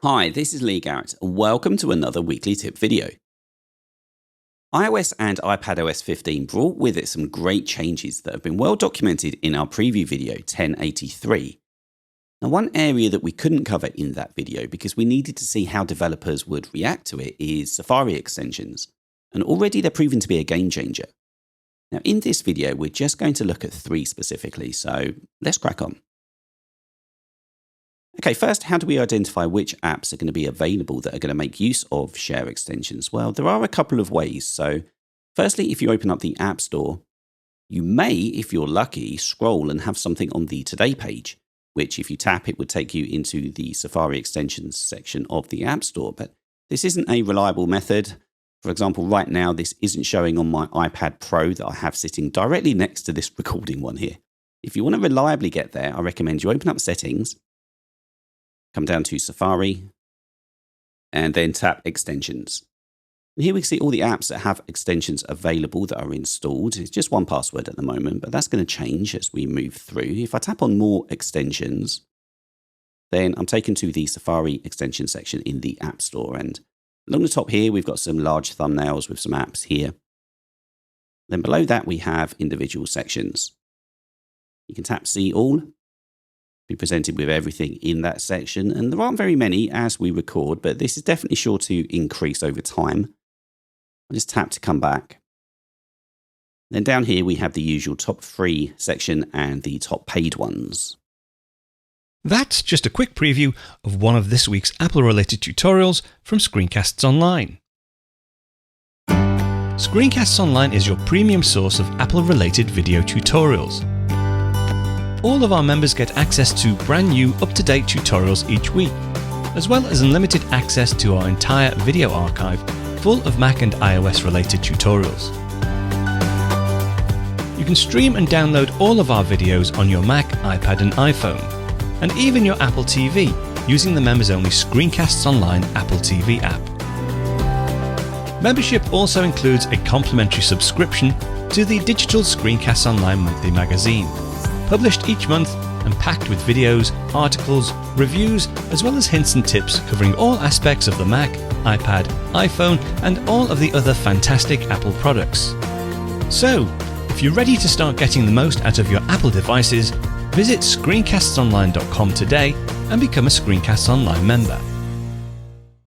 Hi, this is Lee Garrett, and welcome to another weekly tip video. iOS and iPadOS 15 brought with it some great changes that have been well documented in our preview video 1083. Now, one area that we couldn't cover in that video because we needed to see how developers would react to it is Safari extensions, and already they're proven to be a game changer. Now, in this video, we're just going to look at 3 specifically, so let's crack on. Okay, first, how do we identify which apps are going to be available that are going to make use of Share extensions? Well, there are a couple of ways. So, firstly, if you open up the App Store, you may, if you're lucky, scroll and have something on the Today page, which if you tap, it would take you into the Safari extensions section of the App Store. But this isn't a reliable method. For example, right now, this isn't showing on my iPad Pro that I have sitting directly next to this recording one here. If you want to reliably get there, I recommend you open up Settings, come down to Safari, and then tap Extensions. And here we can see all the apps that have extensions available that are installed. It's just one password at the moment, but that's going to change as we move through. If I tap on More Extensions, then I'm taken to the Safari extension section in the App Store. And along the top here, we've got some large thumbnails with some apps here. Then below that, we have individual sections. You can tap See All, be presented with everything in that section, and there aren't very many as we record, but this is definitely sure to increase over time. I'll just tap to come back. Then down here we have the usual top 3 section and the top paid ones. That's just a quick preview of one of this week's Apple-related tutorials from Screencasts Online. Screencasts Online is your premium source of Apple-related video tutorials. All of our members get access to brand new, up-to-date tutorials each week, as well as unlimited access to our entire video archive full of Mac and iOS related tutorials. You can stream and download all of our videos on your Mac, iPad and iPhone, and even your Apple TV using the members-only Screencasts Online Apple TV app. Membership also includes a complimentary subscription to the digital Screencasts Online monthly magazine, published each month and packed with videos, articles, reviews, as well as hints and tips covering all aspects of the Mac, iPad, iPhone, and all of the other fantastic Apple products. So, if you're ready to start getting the most out of your Apple devices, visit screencastsonline.com today and become a Screencasts Online member.